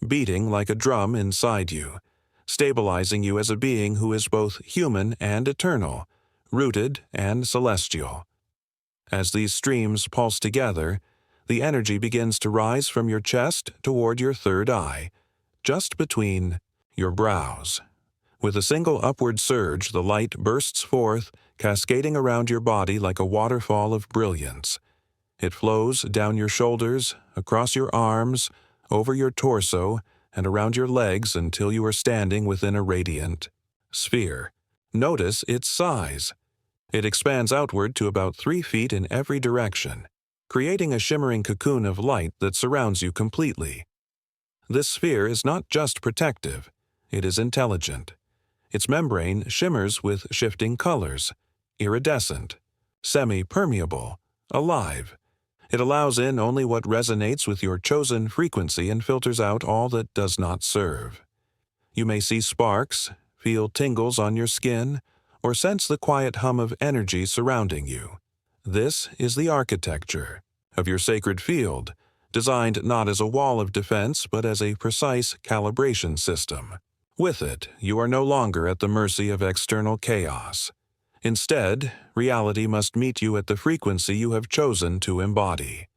beating like a drum inside you, stabilizing you as a being who is both human and eternal, rooted and celestial. As these streams pulse together, the energy begins to rise from your chest toward your third eye, just between your brows. With a single upward surge, the light bursts forth, cascading around your body like a waterfall of brilliance. It flows down your shoulders, across your arms, over your torso, and around your legs until you are standing within a radiant sphere. Notice its size. It expands outward to about 3 feet in every direction, creating a shimmering cocoon of light that surrounds you completely. This sphere is not just protective, it is intelligent. Its membrane shimmers with shifting colors, iridescent, semi-permeable, alive. It allows in only what resonates with your chosen frequency and filters out all that does not serve. You may see sparks, feel tingles on your skin, or sense the quiet hum of energy surrounding you. This is the architecture of your sacred field, designed not as a wall of defense but as a precise calibration system. With it, you are no longer at the mercy of external chaos. Instead, reality must meet you at the frequency you have chosen to embody.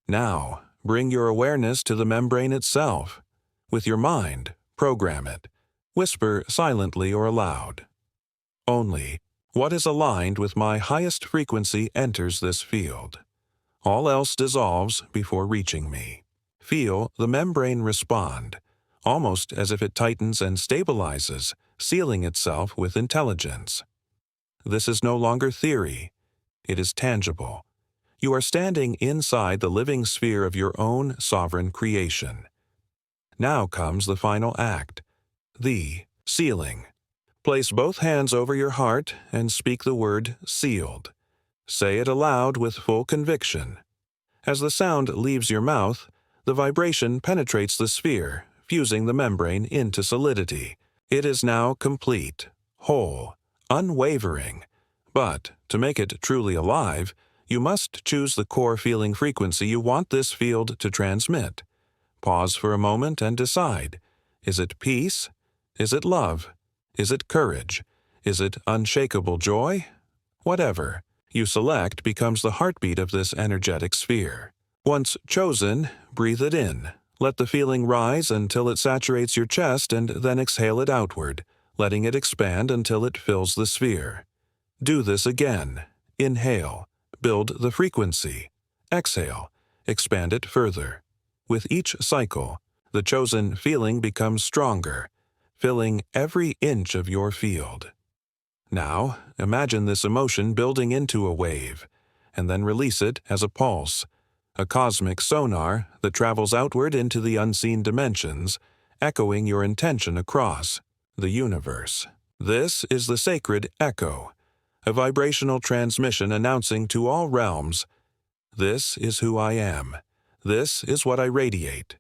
Now, bring your awareness to the membrane itself. With your mind, program it. Whisper silently or aloud. Only what is aligned with my highest frequency enters this field. All else dissolves before reaching me. Feel the membrane respond, almost as if it tightens and stabilizes, sealing itself with intelligence. This is no longer theory. It is tangible. You are standing inside the living sphere of your own sovereign creation. Now comes the final act, the sealing. Place both hands over your heart and speak the word sealed. Say it aloud with full conviction. As the sound leaves your mouth, the vibration penetrates the sphere, fusing the membrane into solidity. It is now complete, whole, unwavering. But, to make it truly alive, you must choose the core feeling frequency you want this field to transmit. Pause for a moment and decide. Is it peace? Is it love? Is it courage? Is it unshakable joy? Whatever you select becomes the heartbeat of this energetic sphere. Once chosen, breathe it in. Let the feeling rise until it saturates your chest and then exhale it outward, letting it expand until it fills the sphere. Do this again. Inhale. Build the frequency. Exhale. Expand it further. With each cycle, the chosen feeling becomes stronger, filling every inch of your field. Now, imagine this emotion building into a wave, and then release it as a pulse, a cosmic sonar that travels outward into the unseen dimensions, echoing your intention across the universe. This is the sacred echo, a vibrational transmission announcing to all realms, this is who I am. This is what I radiate.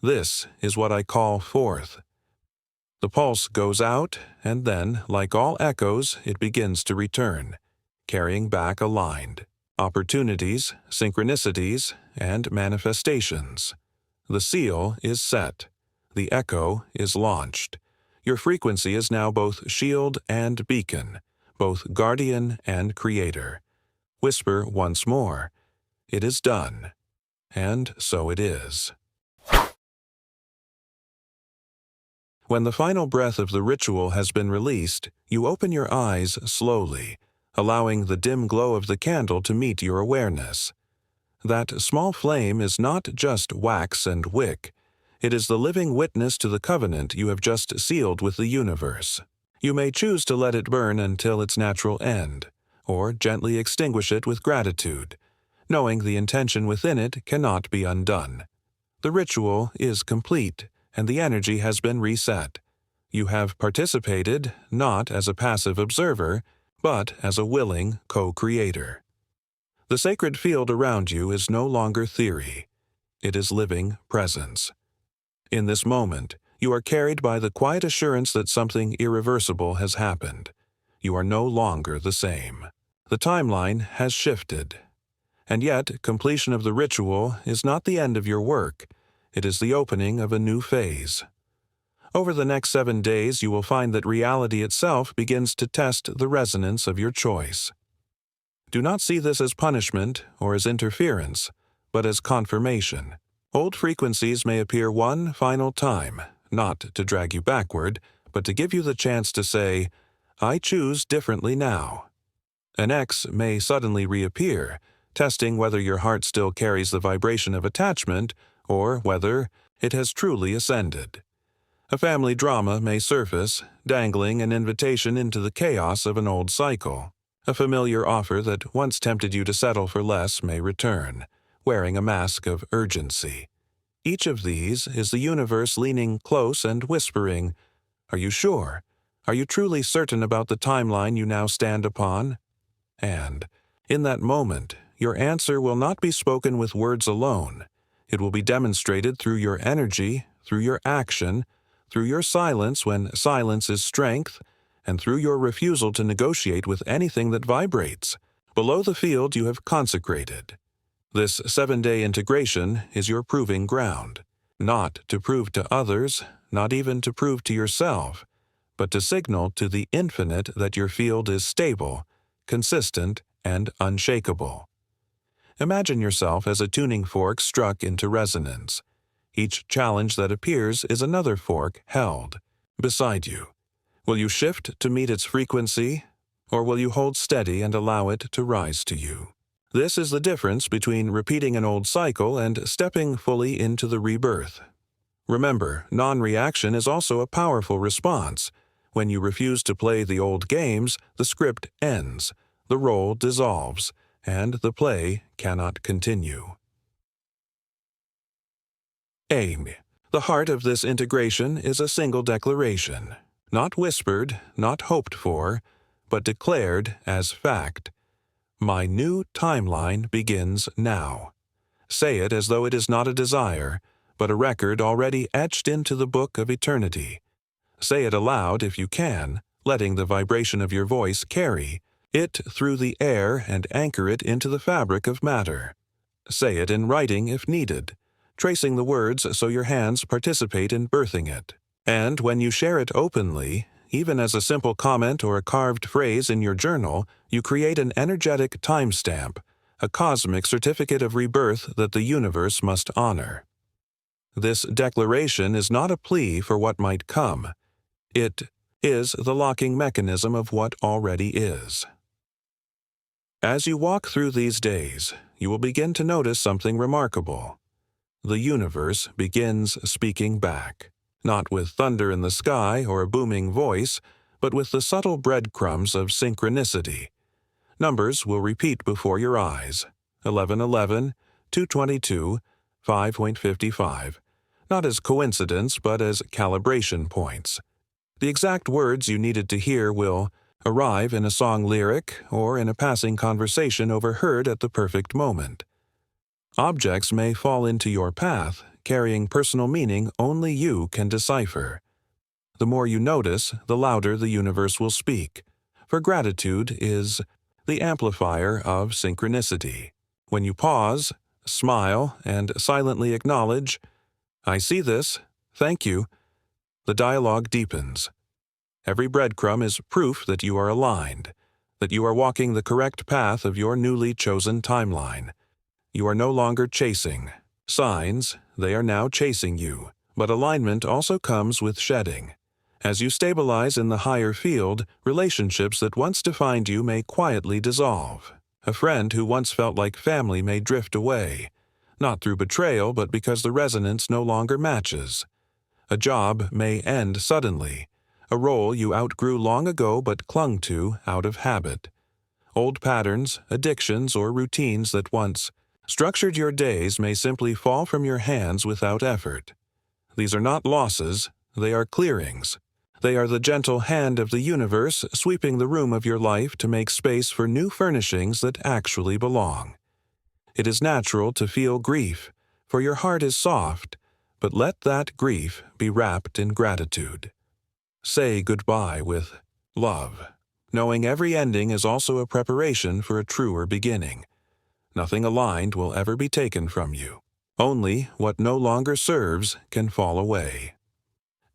This is what I call forth. The pulse goes out, and then, like all echoes, it begins to return, carrying back aligned opportunities, synchronicities, and manifestations. The seal is set. The echo is launched. Your frequency is now both shield and beacon, both guardian and creator. Whisper once more, "It is done." And so it is. When the final breath of the ritual has been released, you open your eyes slowly, allowing the dim glow of the candle to meet your awareness. That small flame is not just wax and wick. It is the living witness to the covenant you have just sealed with the universe. You may choose to let it burn until its natural end, or gently extinguish it with gratitude, knowing the intention within it cannot be undone. The ritual is complete, and the energy has been reset. You have participated not as a passive observer, but as a willing co-creator. The sacred field around you is no longer theory. It is living presence. In this moment, you are carried by the quiet assurance that something irreversible has happened. You are no longer the same. The timeline has shifted. And yet, completion of the ritual is not the end of your work. It is the opening of a new phase. Over the next 7 days, you will find that reality itself begins to test the resonance of your choice. Do not see this as punishment or as interference, but as confirmation. Old frequencies may appear one final time, not to drag you backward, but to give you the chance to say, "I choose differently now." An X may suddenly reappear, testing whether your heart still carries the vibration of attachment or whether it has truly ascended. A family drama may surface, dangling an invitation into the chaos of an old cycle. A familiar offer that once tempted you to settle for less may return, wearing a mask of urgency. Each of these is the universe leaning close and whispering, "Are you sure? Are you truly certain about the timeline you now stand upon?" And, in that moment, your answer will not be spoken with words alone. It will be demonstrated through your energy, through your action, through your silence when silence is strength, and through your refusal to negotiate with anything that vibrates. Below the field you have consecrated. This 7-day integration is your proving ground, not to prove to others, not even to prove to yourself, but to signal to the infinite that your field is stable, consistent, and unshakable. Imagine yourself as a tuning fork struck into resonance. Each challenge that appears is another fork held beside you. Will you shift to meet its frequency, or will you hold steady and allow it to rise to you? This is the difference between repeating an old cycle and stepping fully into the rebirth. Remember, non-reaction is also a powerful response. When you refuse to play the old games, the script ends, the role dissolves, and the play cannot continue. Aim. The heart of this integration is a single declaration. Not whispered, not hoped for, but declared as fact. My new timeline begins now. Say it as though it is not a desire, but a record already etched into the book of eternity. Say it aloud if you can, letting the vibration of your voice carry it through the air and anchor it into the fabric of matter. Say it in writing if needed, tracing the words so your hands participate in birthing it. And when you share it openly, even as a simple comment or a carved phrase in your journal, you create an energetic timestamp, a cosmic certificate of rebirth that the universe must honor. This declaration is not a plea for what might come. It is the locking mechanism of what already is. As you walk through these days, you will begin to notice something remarkable. The universe begins speaking back. Not with thunder in the sky or a booming voice, but with the subtle breadcrumbs of synchronicity. Numbers will repeat before your eyes. 1111, 222, 5.55. Not as coincidence, but as calibration points. The exact words you needed to hear will arrive in a song lyric or in a passing conversation overheard at the perfect moment. Objects may fall into your path, carrying personal meaning only you can decipher. The more you notice, the louder the universe will speak, for gratitude is the amplifier of synchronicity. When you pause, smile, and silently acknowledge, "I see this, Thank you. The dialogue deepens. Every breadcrumb is proof that you are aligned, that you are walking the correct path of your newly chosen timeline. You are no longer chasing signs, they are now chasing you. But alignment also comes with shedding. As you stabilize in the higher field, relationships that once defined you may quietly dissolve. A friend who once felt like family may drift away, not through betrayal but because the resonance no longer matches. A job may end suddenly, a role you outgrew long ago but clung to out of habit. Old patterns, addictions, or routines that once structured your days may simply fall from your hands without effort. These are not losses, they are clearings. They are the gentle hand of the universe sweeping the room of your life to make space for new furnishings that actually belong. It is natural to feel grief, for your heart is soft, but let that grief be wrapped in gratitude. Say goodbye with love, knowing every ending is also a preparation for a truer beginning. Nothing aligned will ever be taken from you. Only what no longer serves can fall away.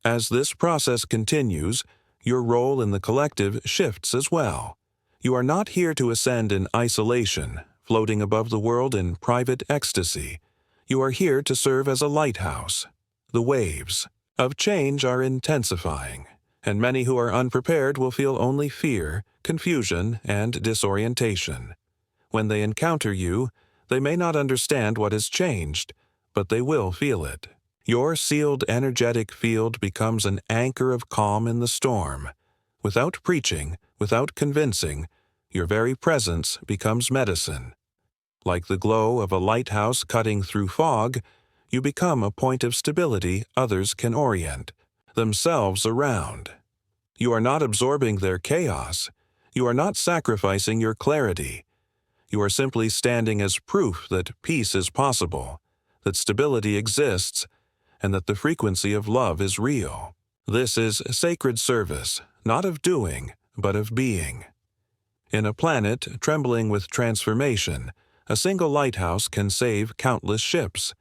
As this process continues, your role in the collective shifts as well. You are not here to ascend in isolation, floating above the world in private ecstasy. You are here to serve as a lighthouse. The waves of change are intensifying, and many who are unprepared will feel only fear, confusion, and disorientation. When they encounter you, they may not understand what has changed, but they will feel it. Your sealed energetic field becomes an anchor of calm in the storm. Without preaching, without convincing, your very presence becomes medicine. Like the glow of a lighthouse cutting through fog, you become a point of stability others can orient themselves around. You are not absorbing their chaos. You are not sacrificing your clarity. You are simply standing as proof that peace is possible, that stability exists, and that the frequency of love is real. This is sacred service, not of doing, but of being. In a planet trembling with transformation, a single lighthouse can save countless ships.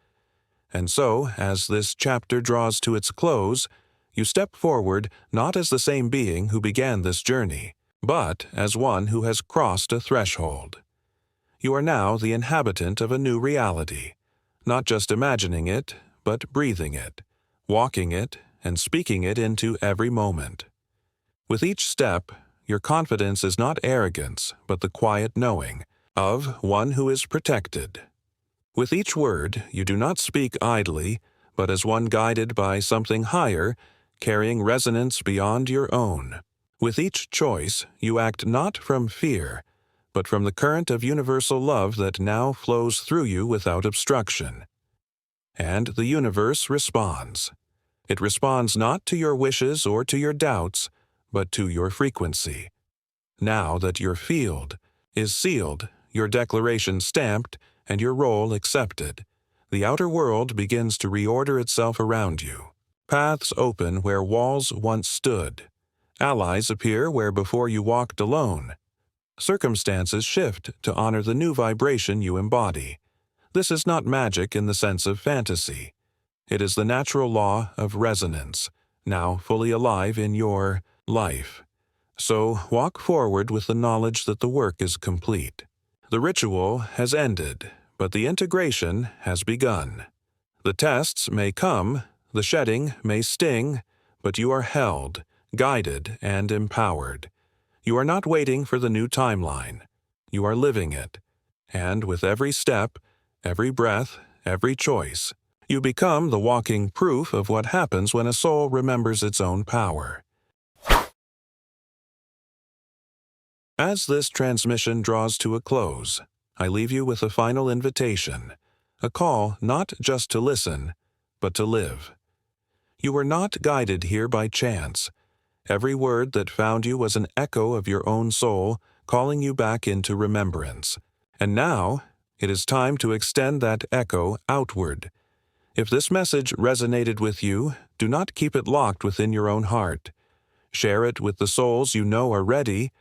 And so, as this chapter draws to its close, you step forward not as the same being who began this journey, but as one who has crossed a threshold. You are now the inhabitant of a new reality, not just imagining it, but breathing it, walking it, and speaking it into every moment. With each step, your confidence is not arrogance, but the quiet knowing of one who is protected. With each word, you do not speak idly, but as one guided by something higher, carrying resonance beyond your own. With each choice, you act not from fear, but from the current of universal love that now flows through you without obstruction. And the universe responds. It responds not to your wishes or to your doubts, but to your frequency. Now that your field is sealed, your declaration stamped, and your role accepted, the outer world begins to reorder itself around you. Paths open where walls once stood. Allies appear where before you walked alone. Circumstances shift to honor the new vibration you embody. This is not magic in the sense of fantasy. It is the natural law of resonance, now fully alive in your life. So walk forward with the knowledge that the work is complete. The ritual has ended, but the integration has begun. The tests may come, the shedding may sting, but you are held, guided, and empowered. You are not waiting for the new timeline. You are living it. And with every step, every breath, every choice, you become the walking proof of what happens when a soul remembers its own power. As this transmission draws to a close, I leave you with a final invitation, a call not just to listen, but to live. You were not guided here by chance. Every word that found you was an echo of your own soul, calling you back into remembrance. And now, it is time to extend that echo outward. If this message resonated with you, do not keep it locked within your own heart. Share it with the souls you know are ready,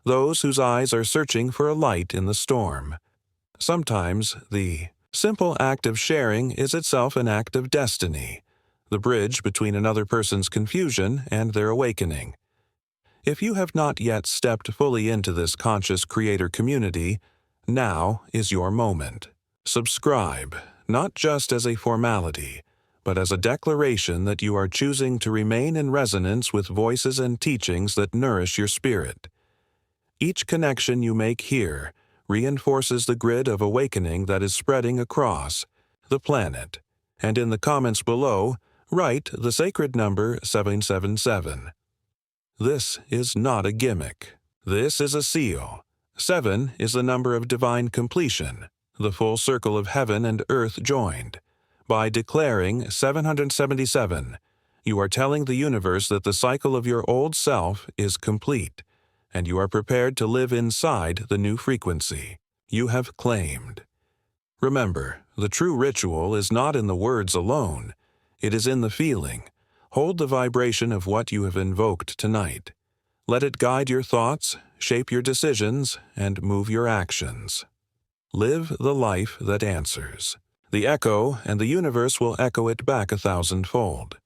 those whose eyes are searching for a light in the storm. Sometimes the simple act of sharing is itself an act of destiny, the bridge between another person's confusion and their awakening. If you have not yet stepped fully into this conscious creator community, now is your moment. Subscribe, not just as a formality, but as a declaration that you are choosing to remain in resonance with voices and teachings that nourish your spirit. Each connection you make here reinforces the grid of awakening that is spreading across the planet. And in the comments below, write the sacred number 777. This is not a gimmick. This is a seal. 7 is the number of divine completion, the full circle of heaven and earth joined. By declaring 777, you are telling the universe that the cycle of your old self is complete, and you are prepared to live inside the new frequency you have claimed. Remember, the true ritual is not in the words alone. It is in the feeling. Hold the vibration of what you have invoked tonight. Let it guide your thoughts, shape your decisions, and move your actions. Live the life that answers. The echo and the universe will echo it back 1,000-fold.